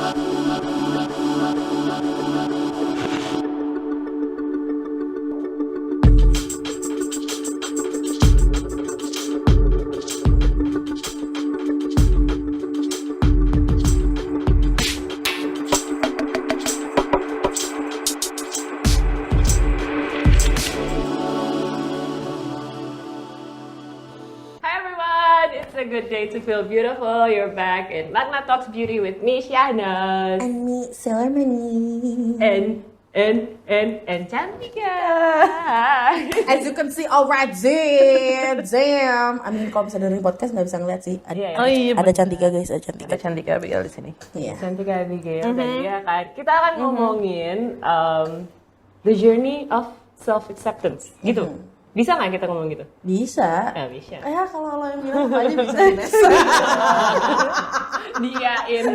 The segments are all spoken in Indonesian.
A good day to feel beautiful. You're back in Magna Talks Beauty with me, Shanas. And me, Sailor Mani. And Cantika. As you can see already, damn. I mean, kalau misalnya dari podcast nggak bisa ngeliat sih. Ada Cantika guys, ada Cantika. Ada Cantika Abigail di sini. Iya. Cantika Abigail. Dan dia kan, kita akan ngomongin the journey of self-acceptance. Gitu. Bisa nggak kita ngomong gitu? Bisa. Ya, bisa. Ya kalau lo yang bilang apa aja bisa. Diain.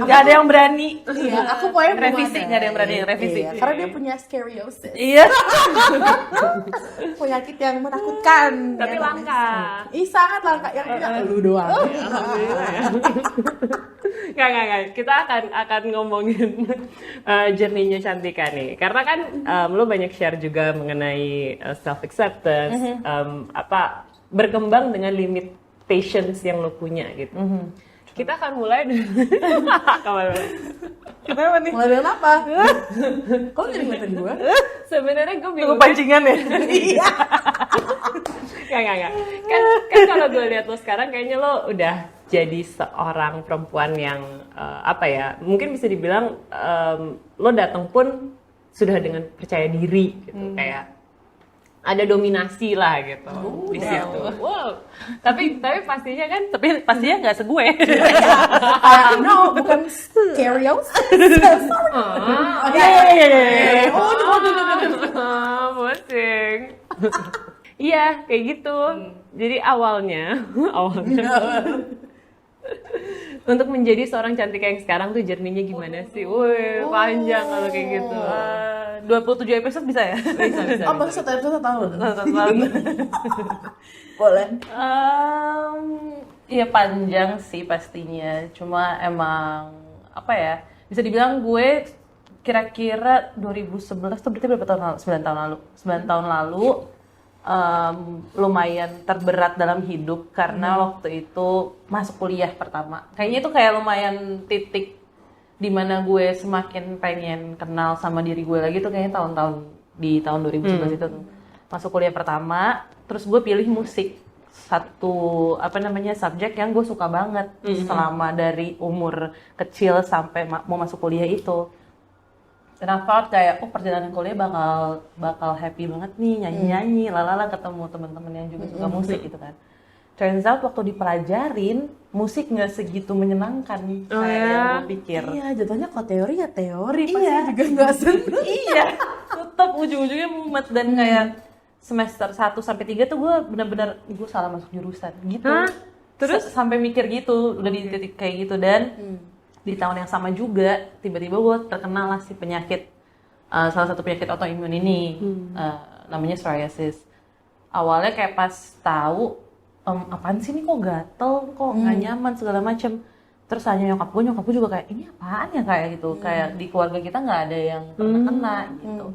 Gak ada yang berani. Iya, aku pokoknya revisi, nggak ada yang berani revisi. Iya, karena dia punya scoliosis. Iya. Penyakit yang menakutkan. Tapi ya, langka. Sangat langka. Yang punya lu doang. Nggak. Kita akan ngomongin journey-nya Cantika nih. Karena kan lo banyak share juga mengenai self-acceptance, berkembang dengan limitations yang lo punya gitu. Kita akan mulai Kenapa nih? Mulai dari apa? Kok jadi ngeliatin gue? Sebenarnya gue bingung. Pancingan ya? Iya. Nggak. Kan kalau gue lihat lo sekarang kayaknya lo udah jadi seorang perempuan yang mungkin bisa dibilang lo datang pun sudah dengan percaya diri gitu, kayak ada dominasi lah gitu di situ. Wow. Tapi pastinya kan, nggak segue. No, bukan scoliosis. Pusing. Iya, kayak gitu. Jadi awalnya untuk menjadi seorang Cantika yang sekarang tuh journey-nya gimana sih? Wih, panjang kalau kayak gitu. 27 episode bisa ya? Bisa. Oh, baru satu tahun. Tahun. Boleh. Iya panjang sih pastinya. Cuma emang bisa dibilang gue kira-kira 2011 tuh berarti berapa tahun lalu? 9 tahun lalu lumayan terberat dalam hidup karena waktu itu masuk kuliah pertama. Kayaknya itu kayak lumayan titik dimana gue semakin pengen kenal sama diri gue lagi tuh kayaknya tahun 2011 itu tuh. Masuk kuliah pertama, terus gue pilih musik. Satu subjek yang gue suka banget selama dari umur kecil sampai mau masuk kuliah itu. Dan aku kayak, perjalanan kuliah bakal happy banget nih, nyanyi-nyanyi, lalala ketemu teman-teman yang juga suka musik gitu kan. Turns out waktu dipelajarin, musik nggak segitu menyenangkan kayak yang gue pikir. Iya, jatuhnya kok teori ya teori, pasti juga nggak seneng. Iya, tetap ujung-ujungnya mumet dan kayak semester 1 sampai 3 tuh gue benar-benar gue salah masuk jurusan gitu. Terus sampai mikir gitu, udah di titik kayak gitu dan di tahun yang sama juga tiba-tiba gue terkena lah si penyakit salah satu penyakit autoimun ini namanya psoriasis. Awalnya kayak pas tahu apaan sih ini kok gatel, kok nggak nyaman segala macem. Terus tanya nyokap gue juga kayak ini apaan ya kayak gitu, kayak di keluarga kita nggak ada yang pernah kena gitu.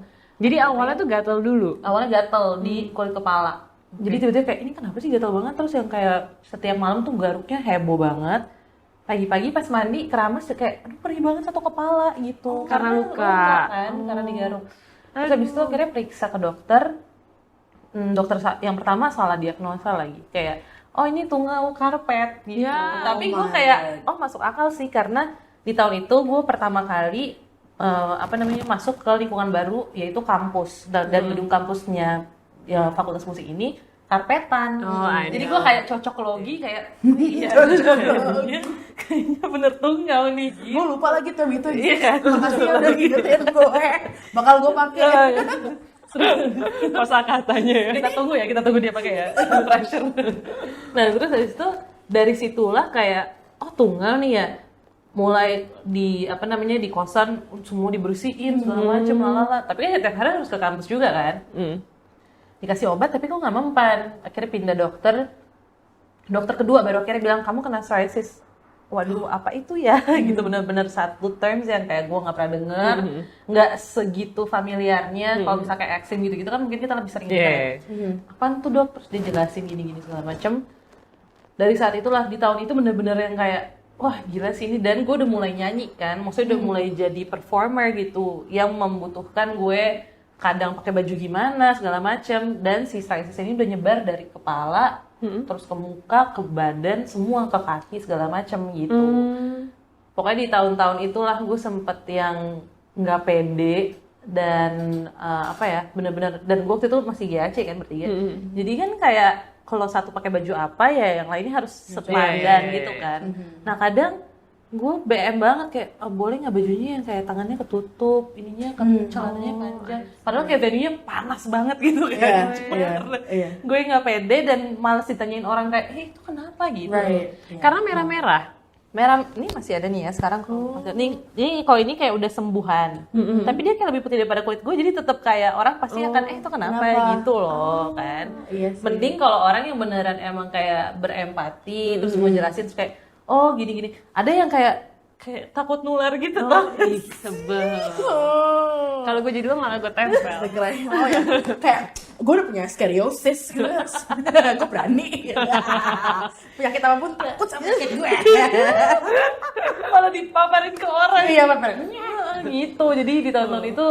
Jadi awalnya tuh gatel dulu. Awalnya gatel di kulit kepala. Jadi tiba-tiba kayak ini kenapa sih gatel banget, terus yang kayak setiap malam tuh garuknya heboh banget. Pagi-pagi pas mandi keramas kayak aduh perih banget satu kepala gitu. Karena luka kan, karena digaruk. Terus habis itu akhirnya periksa ke dokter. Dokter yang pertama salah diagnosa lagi. Kayak ini tungau karpet gitu. Tapi gue kayak masuk akal sih karena di tahun itu gue pertama kali masuk ke lingkungan baru yaitu kampus dan gedung kampusnya ya fakultas musik ini karpetan. Jadi gue kayak cocok logi kayak kayaknya bener tunggal nih. Gue lupa lagi tuh itu. Iya. Makasih ya udah ngingetin gue. Bakal gue pakai. Kosakatanya ya. Kita tunggu dia pakai ya. Pressure. Nah, terus habis itu dari situlah kayak tunggal nih ya. Mulai di di kosan semua dibersihin segala macem lalala. Tapi kan tiap hari harus ke kampus juga kan. Dikasih obat tapi kok nggak mempan. Akhirnya pindah dokter kedua baru akhirnya bilang kamu kena psoriasis. waduh apa itu ya gitu, bener-bener satu terms yang kayak gue nggak pernah denger, nggak segitu familiarnya. Kalau misalnya kayak accent gitu-gitu kan mungkin kita lebih sering kayak apaan tuh dok, terus dia jelasin gini-gini segala macem. Dari saat itulah, di tahun itu bener-bener yang kayak wah gila sih ini, dan gue udah mulai nyanyi kan, maksudnya udah mulai jadi performer gitu yang membutuhkan gue kadang pakai baju gimana segala macem, dan si stylist ini udah nyebar dari kepala terus ke muka, ke badan, semua ke kaki segala macem gitu. Pokoknya di tahun-tahun itulah gue sempet yang nggak pede dan apa ya, bener-bener, dan gue waktu itu masih GAC kan bertiga, jadi kan kayak kalau satu pakai baju apa ya yang lainnya harus sepadan gitu kan. Nah kadang gue BM banget kayak boleh nggak bajunya yang kayak tangannya ketutup, ininya kan celananya panjang, padahal kayak venue-nya panas banget gitu kan. Gue nggak pede dan malas ditanyain orang kayak itu kenapa gitu. Karena merah-merah. Merah ini masih ada nih ya sekarang. Nih kalau ini kayak udah sembuhan, tapi dia kayak lebih putih daripada kulit gue, jadi tetap kayak orang pasti akan itu kenapa gitu loh kan. Mending kalau orang yang beneran emang kayak berempati terus mau jelasin terus kayak oh gini-gini. Ada yang kayak takut nular gitu tuh. Sebel. Kalau gue jadi lo malah gue tempel. Oh ya, kayak gue udah punya scoliosis gitu. Gue berani. Penyakit apapun takut sama penyakit gue. Malah dipaparin ke orang. Iya, paparin. Gitu. Jadi di tahun-tahun itu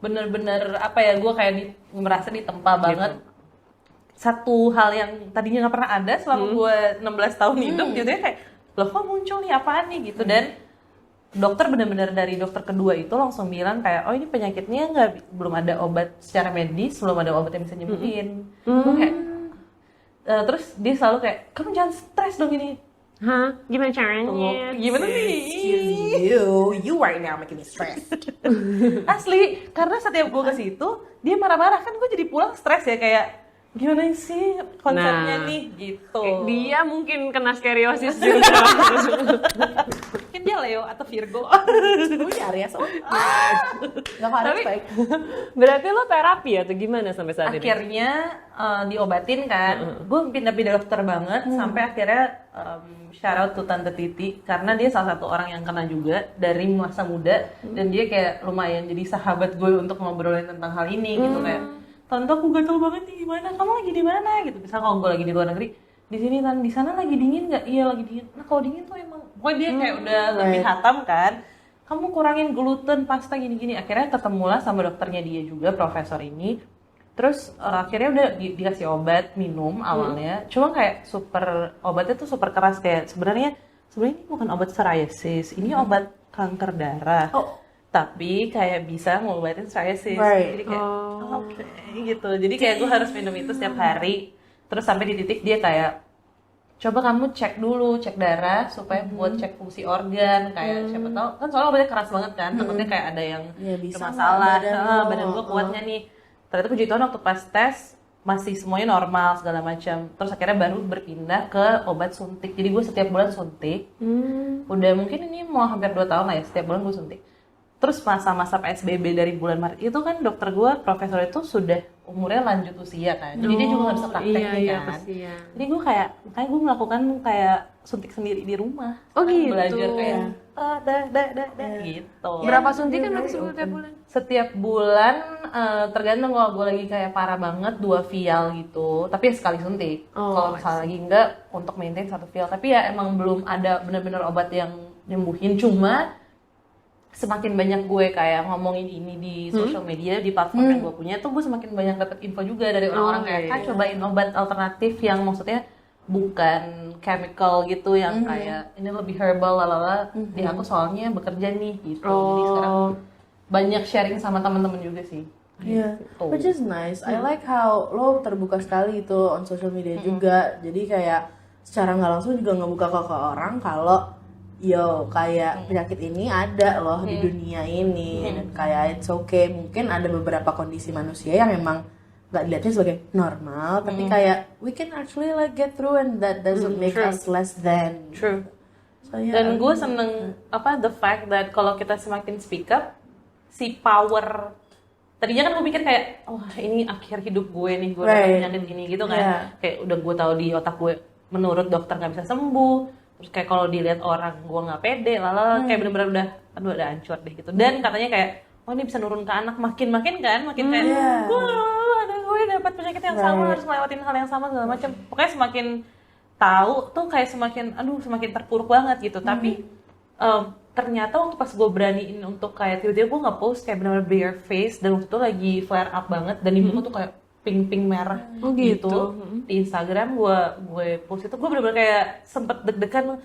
bener-bener apa ya, gue kayak merasa ditempa banget. Satu hal yang tadinya nggak pernah ada selama gue 16 tahun hidup, jadinya kayak loh kok muncul nih apaan nih gitu. Dan dokter benar-benar dari dokter kedua itu langsung bilang kayak oh ini penyakitnya belum ada obat secara medis, belum ada obat yang bisa nyembuhin. Gue kayak terus dia selalu kayak kamu jangan stres dong ini. Hah? Gimana caranya? Gimana nih? You right now making me stressed. Asli, karena setiap gue ke situ dia marah-marah kan, gue jadi pulang stres ya kayak gimana sih konsepnya nih gitu. Dia mungkin kena scoliosis juga. Mungkin dia Leo atau Virgo. Gue Aries. Gak harus baik. Berarti lo terapi atau gimana sampai saat ini? Akhirnya diobatin kan. Gue pindah-pindah dokter banget sampai akhirnya shout out to Tante Titi karena dia salah satu orang yang kena juga dari masa muda dan dia kayak lumayan jadi sahabat gue untuk ngobrolin tentang hal ini gitu kayak tante aku gatel banget nih gimana, kamu lagi di mana gitu. Misalnya kalau gue lagi di luar negeri, di sini tan, di sana lagi dingin nggak? Iya lagi dingin. Nah kalau dingin tuh emang, pokoknya dia kayak udah lebih hatam kan. Kamu kurangin gluten, pasta gini-gini. Akhirnya ketemulah sama dokternya dia juga, profesor ini. Terus akhirnya udah dikasih obat minum awalnya. Cuma kayak obatnya tuh super keras kayak sebenarnya ini bukan obat psoriasis, ini obat kanker darah. Tapi kayak bisa ngobatin psoriasis. Jadi kayak oke gitu. Jadi kayak gue harus minum itu setiap hari. Terus sampai di titik dia kayak coba kamu cek dulu, cek darah supaya buat cek fungsi organ kayak siapa tahu kan soalnya obatnya keras banget kan. Takutnya kayak ada yang bermasalah. Badan gue kuatnya nih. Ternyata puji Tuhan waktu pas tes masih semuanya normal segala macam. Terus akhirnya baru berpindah ke obat suntik. Jadi gue setiap bulan suntik. Udah mungkin ini mau hampir 2 tahun lah ya, setiap bulan gue suntik. Terus masa-masa PSBB dari bulan Maret itu kan dokter gue, profesor itu sudah umurnya lanjut usia kan. Jadi dia juga gak bisa prakteknya kan. Jadi gue kayak melakukan kayak suntik sendiri di rumah. Oh gitu. Belajar kayak gitu. Berapa suntikan berarti setiap bulan? Setiap bulan tergantung kalau gue lagi kayak parah banget 2 vial gitu. Tapi ya sekali suntik. Kalau misalnya lagi enggak untuk maintain 1 vial. Tapi ya emang belum ada benar-benar obat yang nyembuhin. Cuma semakin banyak gue kayak ngomongin ini di social media, di platform yang gue punya tuh gue semakin banyak dapet info juga dari orang-orang kayak cobain obat alternatif yang maksudnya bukan chemical gitu yang kayak ini lebih herbal lalala di aku soalnya bekerja nih gitu. Jadi sekarang banyak sharing sama teman-teman juga sih. Iya, which is nice. I like how lo terbuka sekali itu on social media juga. Jadi kayak secara nggak langsung juga ngebuka ke orang kalau kayak penyakit ini ada loh di dunia ini dan kayak it's okay. Mungkin ada beberapa kondisi manusia yang memang nggak dilihatnya sebagai normal, tapi kayak we can actually like get through and that doesn't make us less than. True. So, yeah, dan gue seneng the fact that kalau kita semakin speak up, si power tadinya kan gue pikir kayak ini akhir hidup gue nih, gue penyakit gini gitu kan. Kayak udah gue tahu di otak gue menurut dokter nggak bisa sembuh. Terus kayak kalau dilihat orang gue nggak pede, kayak bener-bener udah hancur deh gitu. Dan katanya kayak, oh ini bisa nurun ke anak, makin kayak, gue dapat penyakit yang sama, harus ngelewatin hal yang sama segala macam. Pokoknya semakin tahu tuh kayak semakin terpuruk banget gitu. Tapi ternyata waktu pas gue beraniin untuk kayak tiba-tiba gue nggak post kayak benar-benar bare face, dan waktu itu lagi flare up banget dan ibuku tuh kayak pink merah gitu. Di Instagram gue post itu, gue benar-benar kayak sempet deg-degan,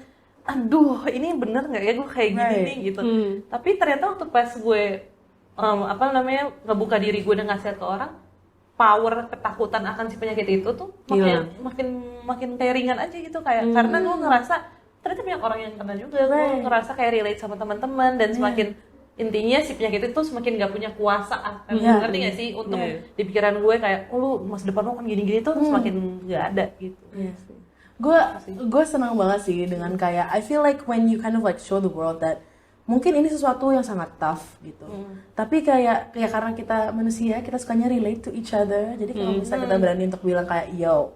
aduh ini bener nggak ya gue kayak gini nih gitu. Tapi ternyata waktu pas gue ngebuka diri gue dan ngasih ke orang, power ketakutan akan si penyakit itu tuh makin kayak ringan aja gitu, kayak karena gue ngerasa ternyata banyak orang yang kena juga. Gue ngerasa kayak relate sama teman-teman, dan semakin intinya si penyakit itu semakin gak punya kuasa, ngerti gak sih, untuk di pikiran gue kayak, oh lu masa depan lu kan gini-gini tuh semakin gak ada gitu. Gue senang banget sih dengan kayak, I feel like when you kind of like show the world that mungkin ini sesuatu yang sangat tough gitu, tapi kayak karena kita manusia, kita sukanya relate to each other. Jadi kalau misalnya kita berani untuk bilang kayak, yo,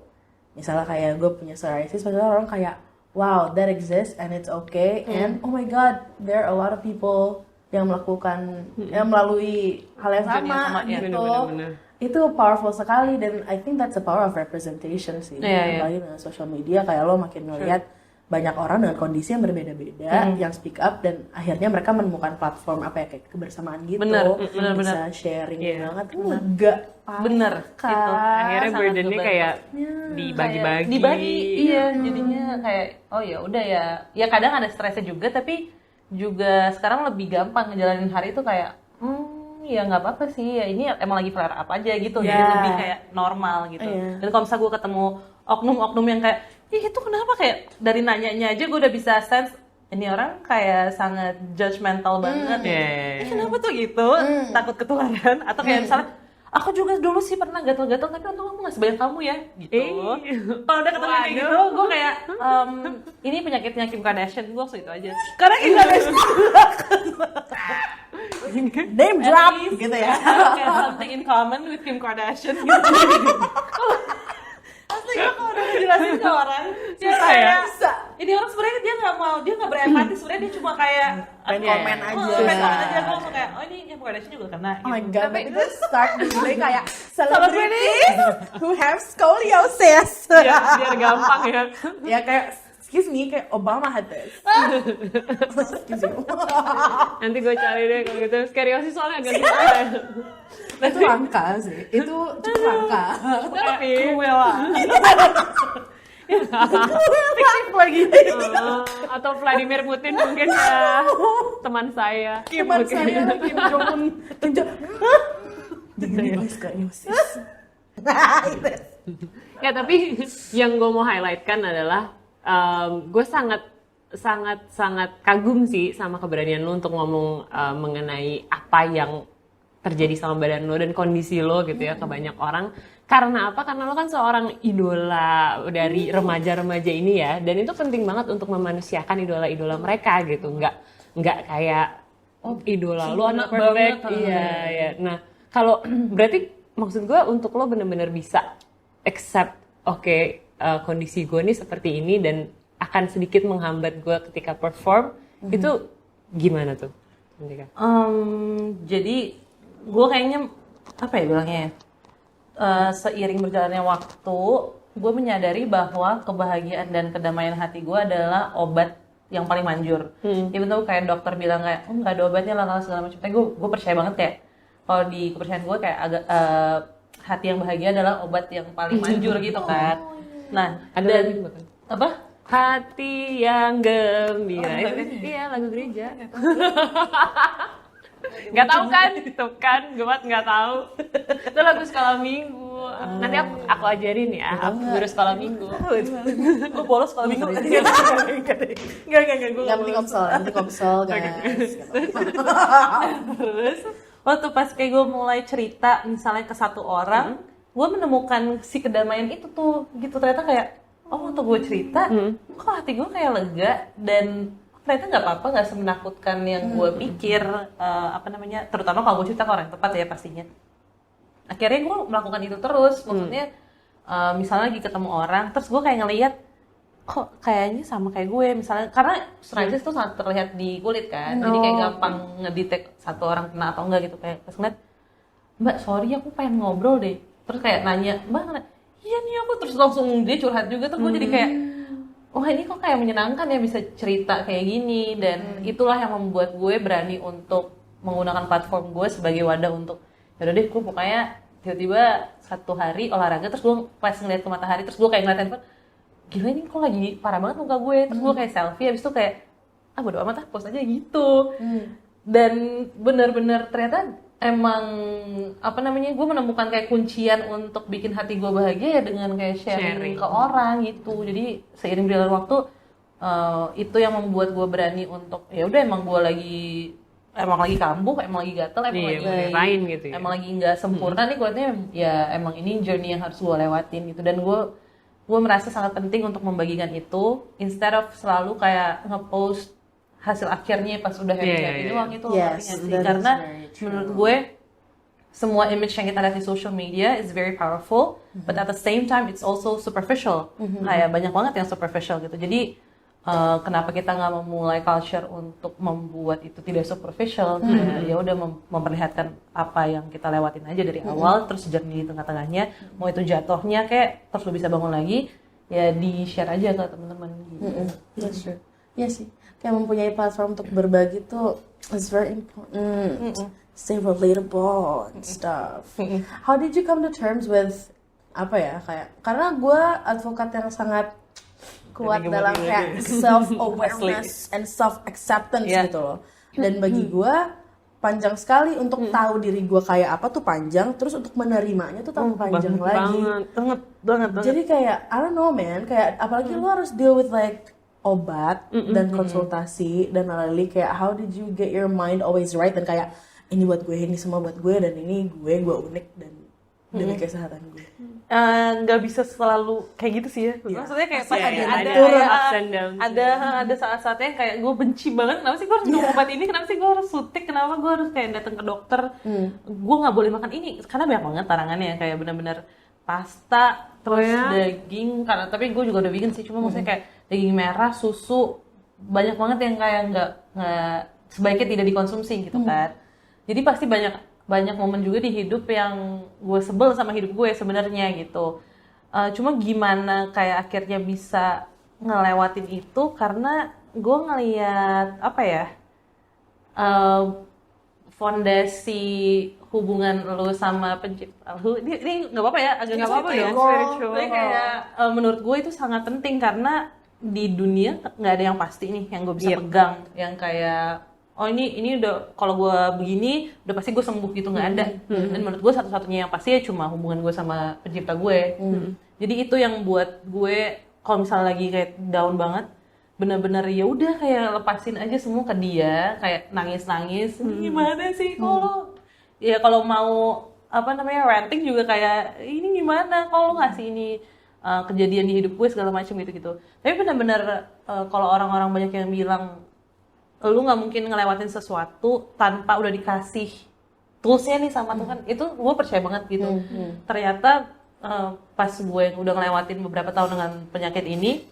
misalnya kayak gue punya psoriasis, padahal orang kayak, wow, that exists and it's okay, and oh my god, there are a lot of people yang melakukan yang melalui hal yang sama gitu. Bener-bener. Itu powerful sekali, dan I think that's the power of representation sih. Apalagi dengan social media, kayak lo makin ngeliat banyak orang dengan kondisi yang berbeda-beda yang speak up, dan akhirnya mereka menemukan platform kayak kebersamaan gitu. Bisa sharing banget, enggak bener kan? gitu. Akhirnya burden-nya kayak dibagi. Iya, jadinya kayak oh ya udah ya kadang ada stresnya juga, tapi juga sekarang lebih gampang ngejalanin hari itu kayak ya nggak apa-apa sih, ya ini emang lagi flare up aja gitu. Jadi lebih kayak normal gitu. Dan kalau misalnya gue ketemu oknum-oknum yang kayak itu kenapa, kayak dari nanyanya aja gue udah bisa sense ini orang kayak sangat judgmental banget. Kenapa tuh gitu? Takut ketularan, atau kayak misalnya aku juga dulu sih pernah gatal-gatal, tapi untung aku nggak sebanyak kamu ya gitu. Kalau udah ketemu kayak gitu, gue kayak ini penyakitnya Kim Kardashian, gue langsung itu aja. Karena Kim Kardashian name drop gitu ya. Kayak something in common with Kim Kardashian gitu. Pasti gue kalau udah ngejelasin ke orang, dia kayak ini orang sebenarnya dia nggak berempati, sebenarnya dia cuma kayak komen aja. Komen aja, gue langsung kayak oh ini Kim Kardashian juga kena. Oh my god, but itu start mulai kayak celebrities who have scoliosis. Biar gampang ya. Ya kayak excuse me, kayak Obama had this. Excuse you. Nanti gue cari deh kalau gitu. Scoliosis soalnya agak gimana. Itu langka sih. Itu cukup langka. Tapi Cruella. Fiktif lagi. Atau Vladimir Putin mungkin ya, teman saya. Teman saya Kim Jong Un. Jadi scoliosis. Ya tapi yang gue mau highlight kan adalah gue sangat kagum sih sama keberanian lo untuk ngomong mengenai apa yang terjadi sama badan lo dan kondisi lo gitu ya ke banyak orang. Karena apa? Karena lo kan seorang idola dari remaja-remaja ini ya, dan itu penting banget untuk memanusiakan idola-idola mereka gitu. Nggak kayak idola lo anak perfect. Iya. Nah kalau berarti maksud gue untuk lo bener-bener bisa accept kondisi gue nih seperti ini dan akan sedikit menghambat gue ketika perform, itu gimana tuh? Jadi gue kayaknya apa ya bilangnya seiring berjalannya waktu gue menyadari bahwa kebahagiaan dan kedamaian hati gue adalah obat yang paling manjur. Ya betul, kayak dokter bilang kayak nggak ada obatnya lah segala macam. Tapi gue percaya banget kayak kalau di kepercayaan gue kayak agak hati yang bahagia adalah obat yang paling manjur gitu kan. Nah, ada lagi bahkan apa? Hati yang gembira. Iya, lagu gereja. Nggak tahu kan? Tuh kan, gue nggak tahu. Itu lagu sekolah minggu. Nanti aku ajarin ya, aku guru sekolah minggu. Gue bolos sekolah minggu. Enggak. Gue Nanti komsel guys. Terus waktu pas kayak gue mulai cerita misalnya ke satu orang, gue menemukan si kedamaian itu tuh gitu. Ternyata kayak waktu gue cerita, kok hati gue kayak lega, dan ternyata nggak apa-apa, nggak semenakutkan yang gue pikir. Terutama kalau gue cerita ke orang yang tepat ya pastinya. Akhirnya gue melakukan itu terus, maksudnya misalnya lagi ketemu orang, terus gue kayak ngeliat kok kayaknya sama kayak gue misalnya, karena psoriasis tuh sangat terlihat di kulit kan, jadi kayak gampang ngedetect satu orang kena atau enggak gitu. Kayak pas ngeliat, Mbak sorry aku pengen ngobrol deh, terus kayak nanya Mbak, iya nih aku, terus langsung dia curhat juga, terus gue jadi kayak wah ini kok kayak menyenangkan ya bisa cerita kayak gini. Dan itulah yang membuat gue berani untuk menggunakan platform gue sebagai wadah untuk yaudah deh gue pokoknya tiba-tiba satu hari olahraga, terus gue pas ngeliat ke matahari, terus gue kayak ngeliat handphone, gila ini kok lagi parah banget muka gue, terus gue kayak selfie, habis itu kayak bodo amat post aja gitu. Dan bener-bener ternyata emang gue menemukan kayak kuncian untuk bikin hati gue bahagia ya dengan kayak sharing ke orang gitu. Jadi seiring berjalan waktu itu yang membuat gue berani untuk ya udah emang lagi kambuh, emang lagi gatel, lain gitu ya. Emang lagi nggak sempurna nih kulitnya, ya emang ini journey yang harus gue lewatin gitu. Dan gue merasa sangat penting untuk membagikan itu instead of selalu kayak ngepost hasil akhirnya pas udah happy doang itu. Karena menurut gue semua image yang kita lihat di social media is very powerful, but at the same time it's also superficial. Kayak banyak banget yang superficial gitu. Jadi kenapa kita nggak memulai culture untuk membuat itu tidak superficial? Ya udah memperlihatkan apa yang kita lewatin aja dari awal, terus journey di tengah-tengahnya, mau itu jatuhnya kayak terus lo bisa bangun lagi, ya di share aja ke teman-teman. Gitu. Iya sih. Kayak mempunyai platform untuk berbagi tuh is very important. Stay relatable and stuff. How did you come to terms with kayak karena gue advokat yang sangat kuat dalam kayak self awareness and self acceptance gitu loh. Dan bagi gue panjang sekali untuk tahu diri gue kayak apa tuh panjang, terus untuk menerimanya tuh tambah panjang lagi. Banget. Jadi kayak I don't know man, kayak apalagi lu harus deal with like obat dan konsultasi dan lalu kayak how did you get your mind always right, dan kayak ini buat gue, ini semua buat gue, dan ini gue unik dan demi kesehatan gue. Nggak bisa selalu kayak gitu sih ya. Maksudnya kayak pas ada saat-saatnya kayak gue benci banget, kenapa sih gue harus minum obat ini, kenapa sih gue harus suntik, kenapa gue harus kayak datang ke dokter, gue nggak boleh makan ini, karena banyak banget larangannya kayak benar-benar pasta terus daging, karena tapi gue juga udah vegan sih, cuma maksudnya kayak daging merah, susu, banyak banget yang kayak nggak sebaiknya tidak dikonsumsi gitu kan. Jadi pasti banyak momen juga di hidup yang gue sebel sama hidup gue sebenarnya gitu. Cuma gimana kayak akhirnya bisa ngelewatin itu, karena gue ngeliat fondasi hubungan lu sama pencipta lu ini nggak apa-apa ya, agak nggak apa-apa dong. Tapi kayak menurut gue itu sangat penting, karena di dunia nggak ada yang pasti nih yang gue bisa pegang, yang kayak ini udah kalau gue begini udah pasti gue sembuh gitu, nggak ada. Dan menurut gue satu-satunya yang pasti ya cuma hubungan gue sama pencipta gue. Jadi itu yang buat gue kalau misalnya lagi kayak down banget, benar-benar ya udah kayak lepasin aja semua ke dia, kayak nangis-nangis. Gimana sih kalau mau ranting juga kayak ini gimana kalau ngasih ini kejadian di hidup gue segala macam gitu. Tapi benar-benar kalau orang-orang banyak yang bilang lu nggak mungkin ngelewatin sesuatu tanpa udah dikasih toolsnya nih sama Tuhan, itu gue percaya banget gitu. Ternyata pas gue udah ngelewatin beberapa tahun dengan penyakit ini,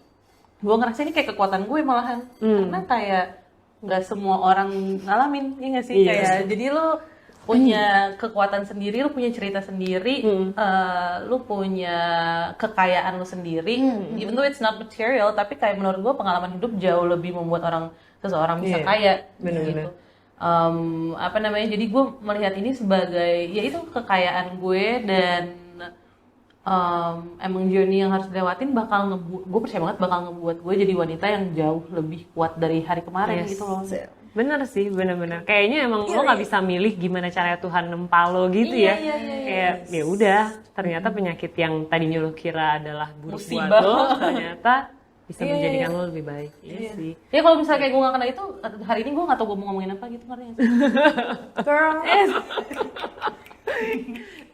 gue ngerasa ini kayak kekuatan gue malahan, karena kayak nggak semua orang ngalamin, ya nggak sih? Kayak jadi lu punya kekuatan sendiri, lu punya cerita sendiri, lu punya kekayaan lu sendiri, even though it's not material, tapi kayak menurut gue pengalaman hidup jauh lebih membuat seseorang bisa kaya, gitu. Jadi gue melihat ini sebagai ya itu kekayaan gue, dan emang journey yang harus dilewatin gue percaya banget bakal ngebuat gue jadi wanita yang jauh lebih kuat dari hari kemarin gitu loh. Bener sih, bener-bener. Kayaknya emang lo nggak bisa milih gimana caranya Tuhan nempa lo gitu ya. Kayak ya udah, ternyata penyakit yang tadinya lo kira adalah buruk buat lo, ternyata bisa menjadikan lo lebih baik. Iya sih. Ya kalau misalnya kayak gue nggak kena itu, hari ini gue nggak tahu gue mau ngomongin apa gitu, ngerti nggak sih? Girl.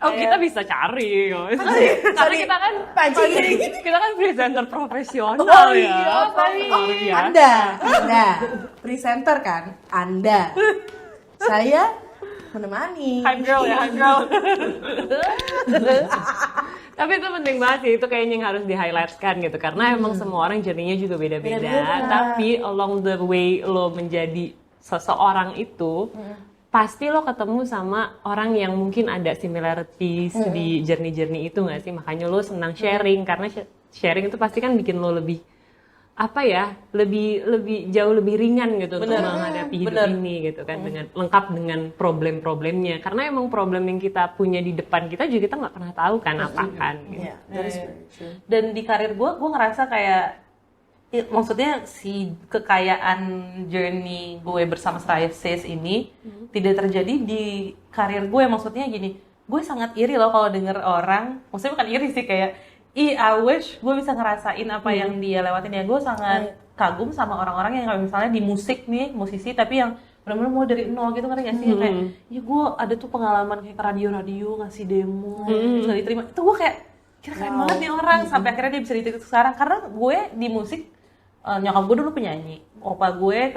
Kita bisa cari. Karena kita kan presenter profesional Anda presenter kan? Anda. Saya menemani. Hype girl ya, hype girl. Tapi itu penting banget sih, itu kayaknya yang harus di-highlightkan gitu. Karena emang semua orang journey-nya juga beda-beda. Beda-beda. Tapi along the way lo menjadi seseorang itu, pasti lo ketemu sama orang yang mungkin ada similarities di journey-journey itu nggak sih? Makanya lo senang sharing, karena sharing itu pasti kan bikin lo lebih apa ya, lebih jauh lebih ringan gitu untuk menghadapi hidup ini gitu kan, dengan lengkap dengan problem-problemnya, karena emang problem yang kita punya di depan kita juga kita nggak pernah tahu kan apa kan gitu. Yeah, that is very true. Dan di karir gue ngerasa kayak maksudnya si kekayaan journey gue bersama Sis ini tidak terjadi di karir gue. Maksudnya gini, gue sangat iri loh kalau denger orang, maksudnya bukan iri sih, kayak I wish gue bisa ngerasain apa yang dia lewatin ya. Gue sangat kagum sama orang-orang yang misalnya di musik nih, musisi tapi yang benar-benar mau dari nol gitu, ngerti gak sih? Kayak, ya gue ada tuh pengalaman kayak ke radio-radio ngasih demo, terus gak diterima. Itu gue kayak, kira keren banget nih orang, sampai akhirnya dia bisa di titik sekarang. Karena gue di musik, nyokap gue dulu penyanyi, opa gue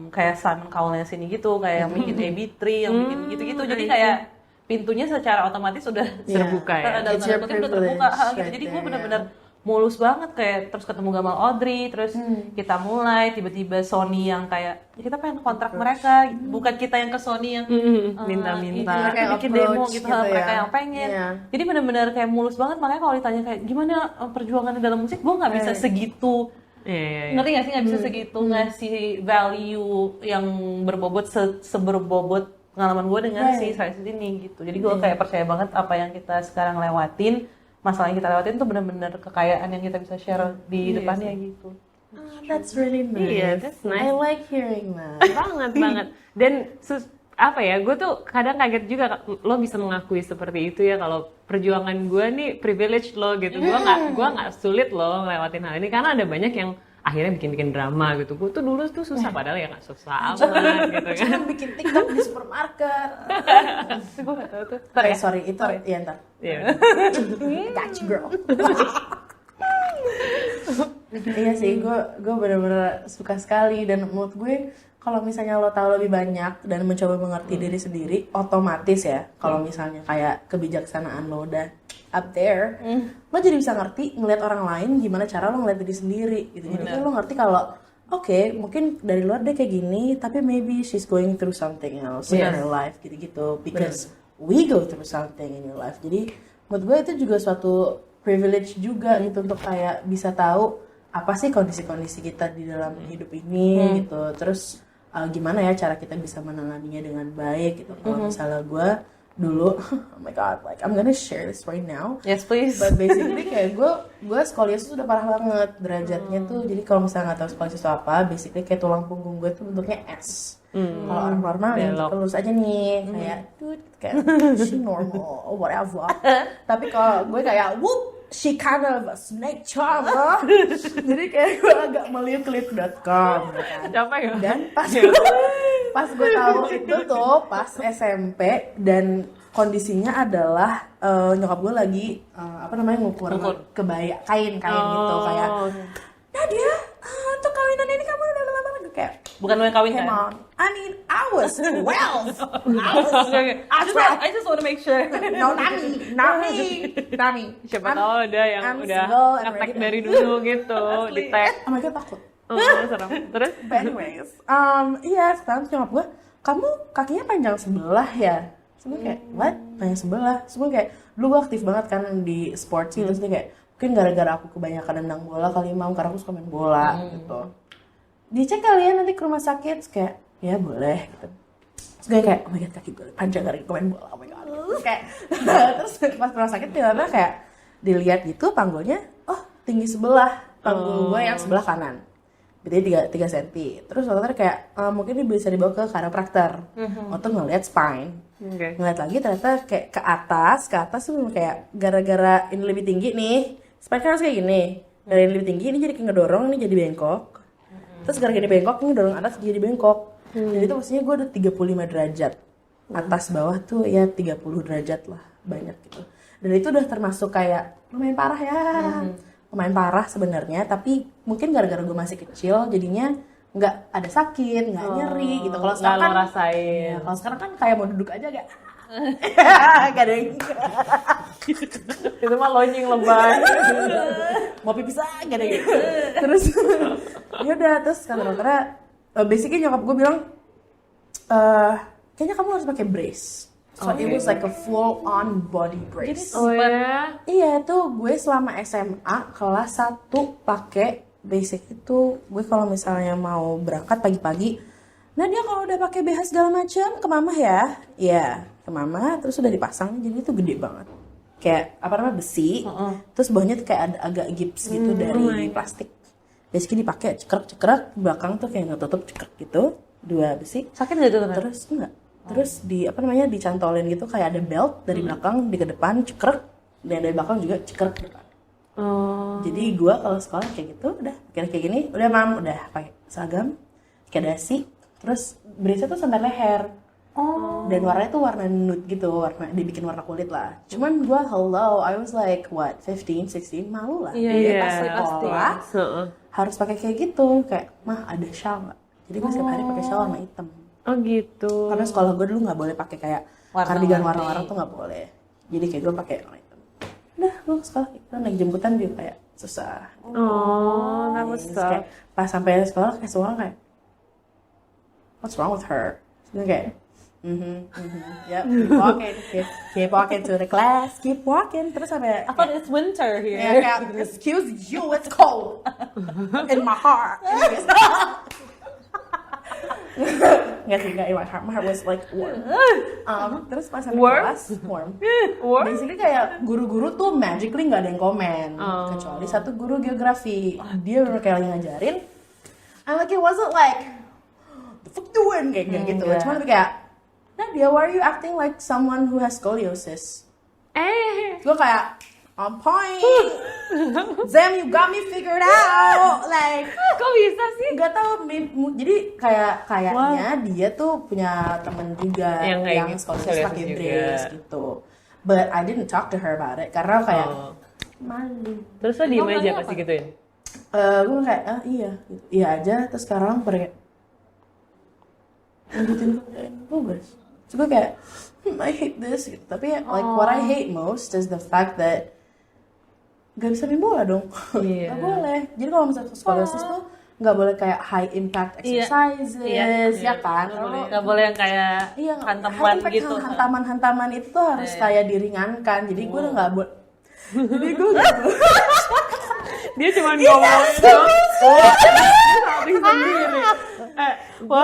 kayak Simon Cowell sini gitu, kayak yang bikin AB3, yang bikin gitu-gitu. Jadi kayak pintunya secara otomatis udah terbuka ya. Dalam tanda kutip udah terbuka gitu. Jadi gue benar-benar mulus banget, kayak terus ketemu Gamal Audrey, terus kita mulai tiba-tiba Sony yang kayak kita pengen kontrak mereka, bukan kita yang ke Sony yang minta-minta bikin demo gitu, gitu mereka ya. yang pengen. Yeah. Jadi benar-benar kayak mulus banget. Makanya kalau ditanya kayak gimana perjuangannya dalam musik, gue nggak bisa segitu. Ngerti gak sih, nggak bisa segitu ngasih value yang berbobot seberbobot pengalaman gue dengan si Sis ini gitu. Jadi gue kayak percaya banget apa yang kita sekarang lewatin, masalah yang kita lewatin tuh benar-benar kekayaan yang kita bisa share di depannya gitu. That's really nice. Iya, that's nice. I like hearing that. banget. Dan apa ya, gue tuh kadang kaget juga lo bisa mengakui seperti itu ya, kalau perjuangan gue nih privilege lo gitu. Gue nggak sulit lo ngelewatin hal ini, karena ada banyak yang akhirnya bikin drama gitu. Gue tuh dulu tuh susah, padahal ya nggak susah amat gitu kan. Cuma bikin TikTok di supermarket. Gue gak tau tuh. Sorry, itu ya ntar. Iya. Dutch girl. Iya sih, gue bener-bener suka sekali, dan menurut gue kalau misalnya lo tahu lebih banyak dan mencoba mengerti diri sendiri, otomatis ya, kalau misalnya kayak kebijaksanaan lo udah up there, lo jadi bisa ngerti ngelihat orang lain gimana cara lo ngeliat diri sendiri gitu. Jadi kan lo ngerti kalau oke, mungkin dari luar dia kayak gini, tapi maybe she's going through something else in her life gitu-gitu, because we go through something in your life. Jadi menurut gue itu juga suatu privilege juga gitu, untuk kayak bisa tahu apa sih kondisi-kondisi kita di dalam hidup ini gitu. Terus gimana ya cara kita bisa menanganinya dengan baik gitu. Kalau misalnya gue dulu, oh my god, like I'm gonna share this right now. Yes please. But basically kayak gue skoliosis sudah parah banget derajatnya tuh. Jadi kalau misalnya nggak tahu skoliosis itu apa, basically kayak tulang punggung gue tuh bentuknya S. Kalau orang normal ya lurus aja nih, kayak dude, kayak she normal or whatever. Tapi kalau gue kayak whoop, she kind of a snake charmer. Jadi kayak gue agak meliuk-liuk.com kan. Capek ya? Dan pas gue tahu itu tuh pas SMP, dan kondisinya adalah nyokap gue lagi ngukur kebaya kain gitu, kayak Nadia, untuk kawinan ini kamu udah lama banget, kayak Bukan lo yang kawin kan? Mom, I mean I was 12. I just want to make sure. No, Nami. Siapa tahu ada yang I'm udah single and nge-tag ready. dari dulu gitu, di tag. Oh my god, takut. Serem. Terus? But anyways, iya sekarang nyokap gue, kamu kakinya panjang sebelah ya? Semua kayak, what? Panjang sebelah? Semua kayak, dulu gue aktif banget kan di sports gitu, terus kayak, mungkin gara-gara aku kebanyakan nendang bola kali, Mam, karena aku suka main bola gitu. Dicek kalian nanti ke rumah sakit, terus kayak, ya boleh gitu. Terus gue kayak, oh my god, kaki gue panjang gara-gara gue main bola, oh my god. Terus kayak, terus pas ke rumah sakit tiba-tiba kayak dilihat gitu panggulnya, oh tinggi sebelah, panggul gue yang sebelah kanan. Berarti 3 cm. Terus dokter kayak, mungkin ini bisa dibawa ke chiropractor untuk ngeliat spine. Ngeliat lagi ternyata kayak ke atas tuh kayak gara-gara ini lebih tinggi nih, spine kan harus kayak gini. Gara-gara ini lebih tinggi, ini jadi kayak ngedorong, ini jadi bengkok. Terus gara-gara ini bengkok, ini dorong atas jadi bengkok. Jadi itu maksudnya gue udah 35 derajat. Atas bawah tuh ya 30 derajat lah, banyak gitu. Dan itu udah termasuk kayak lumayan parah ya. Lumayan parah sebenarnya, tapi mungkin gara-gara gue masih kecil, jadinya nggak ada sakit, nggak nyeri gitu. Kalau nggak sekarang lo kan, rasain. ya, kalau sekarang kan kayak mau duduk aja kayak gak ada yang Itu mah lonying lebay. mau pipis aja gak ada yang terus ya udah terus kata dokternya basically nyokap gue bilang kayaknya kamu harus pakai brace. So it was like a full on body brace. Oh ya. Iya tuh gue selama SMA kelas 1 pakai basic itu. Gue kalau misalnya mau berangkat pagi-pagi, nah dia kalau udah pakai BH segala macam ke mama ya, iya ke mama terus udah dipasang jadi itu gede banget. Kayak apa namanya besi, terus bawahnya tuh kayak ada agak gips gitu dari plastik. Basically dipakai cekrek belakang tuh kayak nggak tutup cekrek gitu, 2 besi. Sakit nggak tuh? Terus enggak. Terus di apa namanya dicantolin gitu kayak ada belt dari belakang di ke depan cekrek dan dari belakang juga cekrek ke depan. Jadi gua kalau sekolah kayak gitu udah kayak gini, udah mam udah pakai seragam, kayak dasi, terus brace tuh sampai leher. Dan warnanya tuh warna nude gitu, warna dibikin warna kulit lah. Cuman gua I was like what 15, 16 malu lah. Iya, Pas pasti. sekolah harus pakai kayak gitu, kayak mah ada shawl nggak? Jadi gue setiap hari pakai shawl warna hitam. Oh gitu. Karena sekolah gue dulu nggak boleh pakai kayak kardigan warna-warna tuh nggak boleh. Jadi kayak gue pakai warna hitam. Udah gue ke sekolah gitu naik jemputan juga kayak susah. Oh, that was Terus tough. kayak pas sampai sekolah kayak semua orang kayak what's wrong with her? Terus kayak yep, keep walking to the class, keep walking. Terus sampai I thought it's winter here. ya kayak excuse you, it's cold in my heart. Nggak sih, nggak in my heart. My heart was like warm. Terus pas sampai kelas warm. Basically kayak guru-guru tuh magically nggak ada yang komen, kecuali satu guru geografi. Dia udah kayak lagi ngajarin. And like it wasn't like the fuck doing kayak gitu. Cuma lebih kayak Nadia, why are you acting like someone who has scoliosis? Gue kayak on point. Zam, you got me figured out. Like, Kok bisa sih? nggak tahu. Jadi kayaknya dia tuh punya temen juga Yang kayak yang gitu, scoliosis scoliosis pakai juga. brace gitu. But I didn't talk to her about it karena kayak malu. Terus lo diem aja pasti gituin? Gue kayak iya, gitu. Iya aja. Terus sekarang kayak lanjutin bagus. Terus gue kayak I hate this gitu. Tapi like what I hate most is the fact that gak bisa main bola dong. Gak boleh. Jadi kalau misalnya scoliosis tuh gak boleh kayak high impact exercises, ya kan? Nggak boleh yang kayak hantaman gitu. Hantaman itu tuh harus kayak diringankan. Jadi gue udah gak boleh. Jadi gue gak boleh. Dia cuma ngomong itu. Salting sendiri. Gue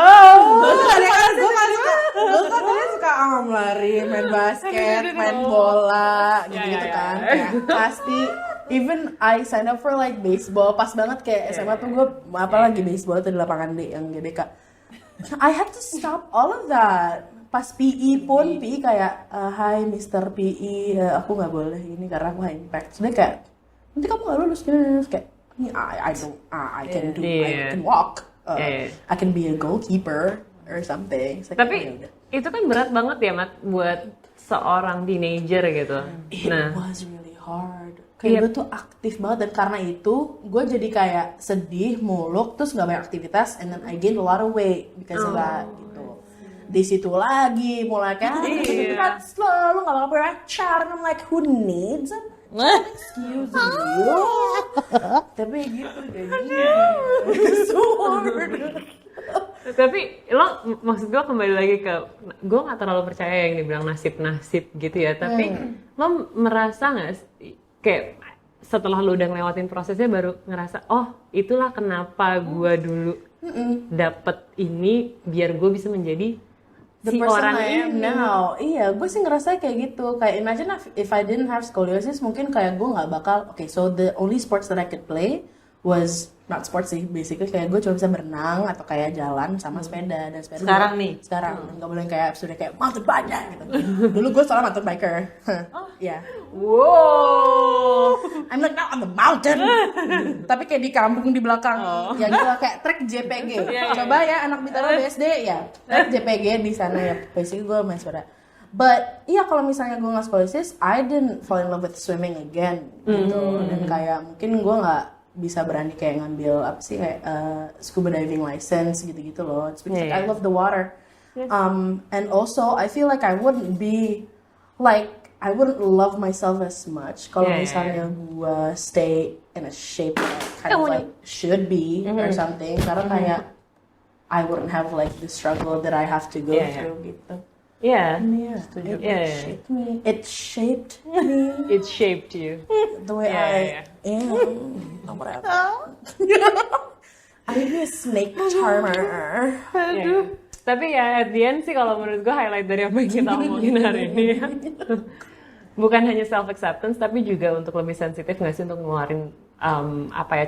kan tadi suka lari, main basket, main bola, gitu-gitu kan. Kayak pasti. Even I sign up for like baseball, pas banget kayak SMA tuh gue apalagi baseball tuh di lapangan D yang GBK. I had to stop all of that. Pas PE pun PE kayak hi Mr. PE, aku nggak boleh ini karena aku high impact. Terus dia kayak nanti kamu nggak lulus kayak I can walk, I can be a goalkeeper or something. Like, Tapi itu kan berat banget ya Mat buat seorang teenager gitu. It was really hard. Kayak gue tuh aktif banget dan karena itu gue jadi kayak sedih, muluk, terus nggak banyak aktivitas, and then I gained a lot of weight because of that gitu. Di situ lagi mulai kayak berat selalu nggak bakal pacar, and I'm like who needs it? Excuse you. Tapi gitu jadinya. So hard. Tapi lo maksud gue kembali lagi ke gue nggak terlalu percaya yang dibilang nasib gitu ya. Tapi lo merasa nggak kayak setelah lo udah ngelewatin prosesnya baru ngerasa oh itulah kenapa gue dulu dapet ini biar gue bisa menjadi The si person orang I am ini. now. Iya, gue sih ngerasa kayak gitu. Kayak imagine if I didn't have scoliosis, mungkin kayak gue nggak bakal. Okay, so the only sports that I could play was not sports sih, basically kayak gue cuma bisa berenang atau kayak jalan sama sepeda dan sepeda. Sekarang nih? Sekarang nggak boleh kayak sudah kayak mountain bike gitu. Dulu gue soalnya mountain biker. Iya. Wow. I'm like not on the mountain. Tapi kayak di kampung di belakang. Ya gitu lah, kayak trek JPG. Coba ya anak Bintaro BSD ya. Trek JPG di sana ya. Basically gue main sepeda. But iya kalau misalnya gue nggak scoliosis, I didn't fall in love with swimming again gitu. Dan kayak mungkin gue nggak bisa berani kayak ngambil apa sih kayak scuba diving license gitu-gitu loh. It's because like, I Yeah. love the water. Yes. And also I feel like I wouldn't love myself as much kalau Yeah, misalnya gue stay in a shape that kind of like should be or something. Karena kayak I wouldn't have like the struggle that I have to go Yeah, yeah. through gitu. Yeah, Yeah, it Yeah. shaped me. It shaped me it shaped you. the way Yeah, I am. Or whatever. I'm a snake charmer. Yeah. Tapi ya at the end sih kalau menurut gue highlight dari apa yang kita omongin hari ini ya. Bukan hanya self acceptance tapi juga untuk lebih sensitif nggak sih untuk ngeluarin apa ya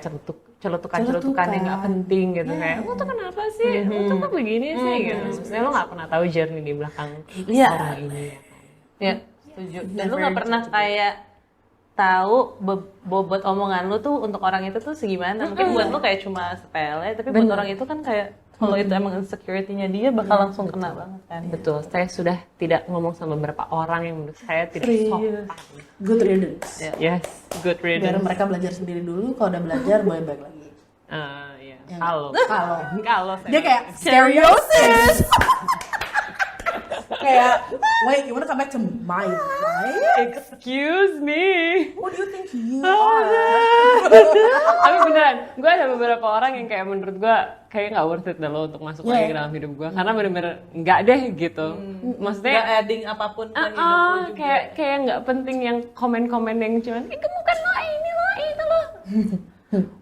celutukan yang nggak penting gitu kayak lo tuh kenapa sih lo tuh kok begini sih gitu. Sebenarnya lo nggak pernah tahu journey di belakang Iya. orang ini. Ya, setuju. Dan lu nggak pernah kayak tahu bobot omongan lu tuh untuk orang itu tuh segimana. Mungkin buat lu kayak cuma sepele, tapi buat orang itu kan kayak kalau itu emang insecurity-nya dia bakal langsung kena banget kan. Betul, saya sudah tidak ngomong sama beberapa orang yang menurut saya tidak sopan. Good riddance. Yes, good Biar riddance. mereka belajar sendiri dulu. Kalau udah belajar, boleh balik lagi. Iya. Ya, Kalau saya Dia kayak scoliosis. Kayak, wait, you wanna come back to my life? excuse me. What do you think you are? Tapi beneran, gue ada beberapa orang yang kayak menurut gue kayak nggak worth it deh lo untuk masuk lagi ke dalam hidup gue karena bener-bener nggak deh gitu. Maksudnya Nggak adding apapun ke hidup lu juga. kayak nggak penting yang komen-komen yang cuman gemukan lo ini lo itu lo.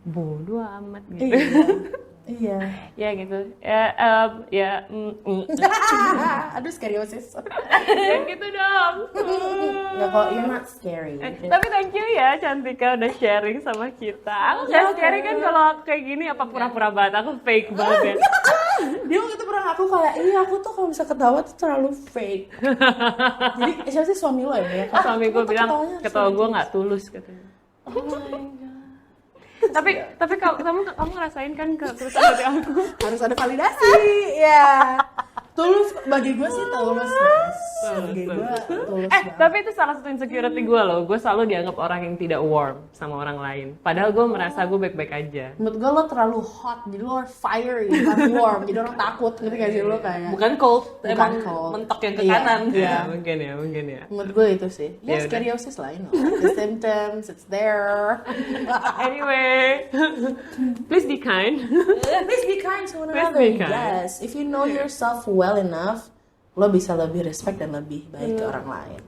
Bodoh amat gitu. Iya. Ya gitu. Ya Aduh, scoliosis. Jangan gitu dong. Nggak, kok you're not scary. Tapi thank you ya Cantika udah sharing sama kita. Aku gak scary kan kalau aku kayak gini apa pura-pura banget, aku fake banget ya. Dia waktu itu pernah ngaku kayak, iya aku tuh kalau bisa ketawa tuh terlalu fake. Jadi siapa sih suami lo ya? Suami gue kamu tuh bilang ketawanya ketawa gue nggak tulus katanya. Oh my god. tapi kamu ngerasain kan ketulusan dari aku? harus ada validasi, ya. Tulus bagi gue sih tulus, Mas. Bagi gue tulus banget. Tapi itu salah satu insecurity gue loh. Gue selalu dianggap orang yang tidak warm sama orang lain. Padahal gue merasa gue baik-baik aja. Menurut gue lo terlalu hot, jadi lo fiery, bukan warm. Jadi orang takut, ngerti gak sih lo kayak? Bukan cold, Bukan emang cold. mentok yang ke Iya. kanan. Ya mungkin ya. Menurut gue itu sih. Ya Ya, udah. scoliosis lah, you know. The symptoms, it's there. Anyway, please be kind. Please be kind to one Please another. be kind. Yes, if you know yourself well enough, lo bisa lebih respect dan lebih baik ke orang lain.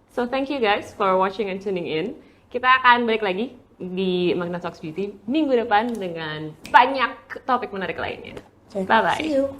So thank you guys for watching and tuning in. Kita akan balik lagi di Magna Talks Beauty minggu depan dengan banyak topik menarik lainnya. Okay, Bye-bye. See you.